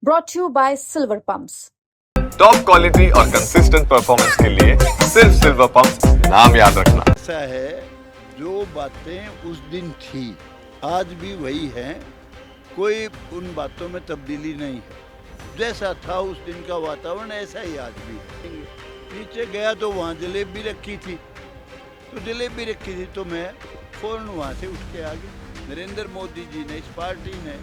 brought to you by Silver Pumps. Top quality और consistent performance के लिए सिर्फ सिल्वर पंप नाम याद रखना। ऐसा है, जो बातें उस दिन थी आज भी वही हैं, कोई उन बातों में तब्दीली नहीं है। जैसा था उस दिन का वातावरण ऐसा ही आज भी है। नीचे गया तो वहाँ जलेबी रखी थी, तो मैं फ़ौरन वहाँ से उठ के आ गया। नरेंद्र मोदी जी ने, इस पार्टी ने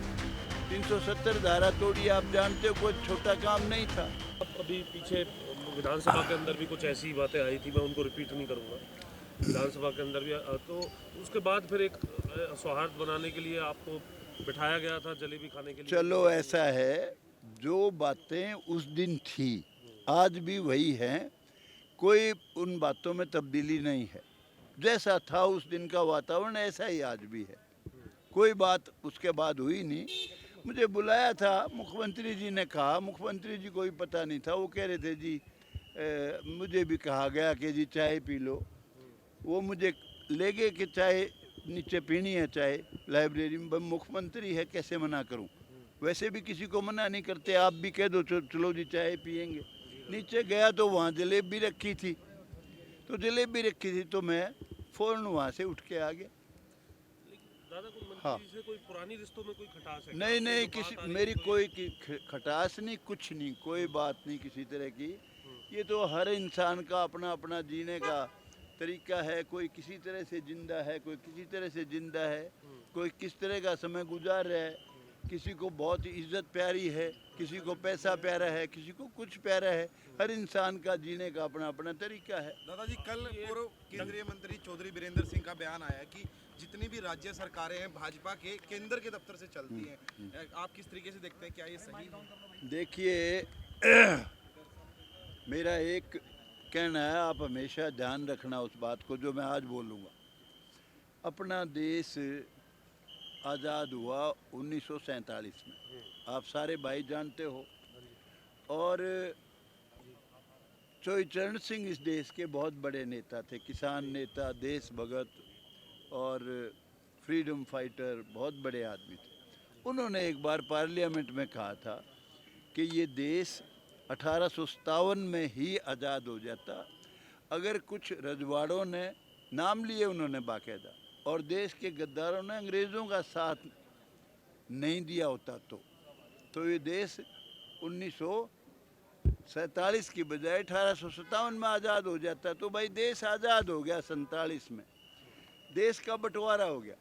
370 धारा तोड़ी। आप जानते हो कोई छोटा काम नहीं था। अभी पीछे विधानसभा के अंदर भी कुछ ऐसी बातें आई थी, मैं उनको रिपीट नहीं करूँगा। विधानसभा के अंदर भी तो उसके बाद फिर एक सौहार्द बनाने के लिए आपको बिठाया गया था जलेबी खाने के लिए। चलो ऐसा है, जो बातें उस दिन थी आज भी वही हैं, कोई उन बातों में तब्दीली नहीं है। जैसा था उस दिन का वातावरण ऐसा ही आज भी है। कोई बात उसके बाद हुई नहीं। मुझे बुलाया था, मुख्यमंत्री जी ने कहा, मुख्यमंत्री जी को भी पता नहीं था। वो कह रहे थे जी मुझे भी कहा गया कि जी चाय पी लो। वो मुझे ले गए कि चाय नीचे पीनी है, चाय लाइब्रेरी में। मुख्यमंत्री है, कैसे मना करूं? वैसे भी किसी को मना नहीं करते। आप भी कह दो चलो जी चाय पियेंगे। नीचे गया तो वहाँ जलेबी रखी थी, तो मैं फ़ौरन वहाँ से उठ के आ गया। दादा को मंत्री हाँ। से कोई पुरानी रिश्तों में कोई खटास है? नहीं, किसी मेरी कोई खटास नहीं, कुछ नहीं, कोई बात नहीं किसी तरह की। ये तो हर इंसान का अपना अपना जीने का तरीका है। कोई किसी तरह से जिंदा है, कोई किसी तरह से जिंदा है, कोई किस तरह का समय गुजार रहा है। किसी को बहुत इज्जत प्यारी है, किसी को पैसा प्यारा है, किसी को कुछ प्यारा है। हर इंसान का जीने का अपना अपना तरीका है। दादाजी, कल पूर्व केंद्रीय मंत्री चौधरी बीरेंद्र सिंह का बयान आया कि जितनी भी राज्य सरकारें हैं भाजपा के केंद्र के दफ्तर से चलती हैं। आप किस तरीके से देखते हैं, क्या ये सही है? देखिए, मेरा एक कहना है, आप हमेशा ध्यान रखना उस बात को जो मैं आज बोलूँगा। अपना देश आज़ाद हुआ 1947 में, आप सारे भाई जानते हो। और चौधरी चरण सिंह इस देश के बहुत बड़े नेता थे, किसान नेता, देश भगत और फ्रीडम फाइटर, बहुत बड़े आदमी थे। उन्होंने एक बार पार्लियामेंट में कहा था कि ये देश 1857 में ही आज़ाद हो जाता अगर कुछ रजवाड़ों ने, नाम लिए उन्होंने बाकायदा, और देश के गद्दारों ने अंग्रेज़ों का साथ नहीं दिया होता तो ये देश 1947 की बजाय 1857 में आज़ाद हो जाता। तो भाई देश आज़ाद हो गया 47 में, देश का बंटवारा हो गया,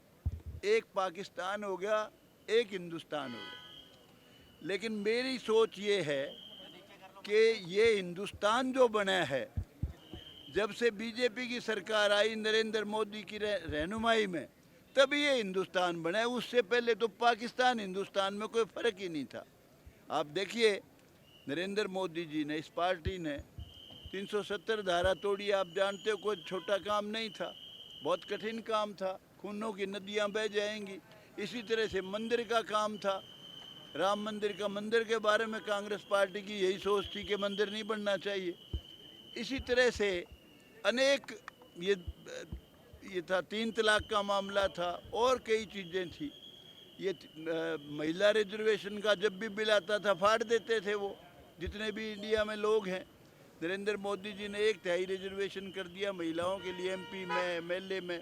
एक पाकिस्तान हो गया, एक हिंदुस्तान हो गया। लेकिन मेरी सोच ये है कि ये हिंदुस्तान जो बना है, जब से बीजेपी की सरकार आई नरेंद्र मोदी की रहनुमाई में, तभी ये हिंदुस्तान बना है। उससे पहले तो पाकिस्तान हिंदुस्तान में कोई फ़र्क ही नहीं था। आप देखिए, नरेंद्र मोदी जी ने, इस पार्टी ने 370 धारा तोड़ी। आप जानते हो कोई छोटा काम नहीं था, बहुत कठिन काम था। खूनों की नदियाँ बह जाएंगी। इसी तरह से मंदिर का काम था, राम मंदिर का। मंदिर के बारे में कांग्रेस पार्टी की यही सोच थी कि मंदिर नहीं बनना चाहिए। इसी तरह से अनेक ये था, 3 तलाक का मामला था, और कई चीज़ें थी। ये महिला रिजर्वेशन का जब भी बिल आता था फाड़ देते थे वो, जितने भी इंडिया में लोग हैं। नरेंद्र मोदी जी ने 1/3 रिजर्वेशन कर दिया महिलाओं के लिए, MP में, MLA में।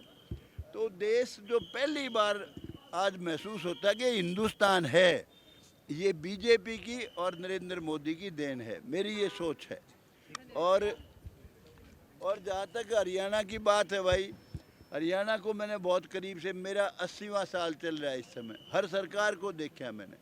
तो देश जो पहली बार आज महसूस होता है कि हिंदुस्तान है, ये बीजेपी की और नरेंद्र मोदी की देन है, मेरी ये सोच है। और जहाँ तक हरियाणा की बात है, भाई हरियाणा को मैंने बहुत करीब से, मेरा 80वां साल चल रहा है इस समय, हर सरकार को देखा मैंने।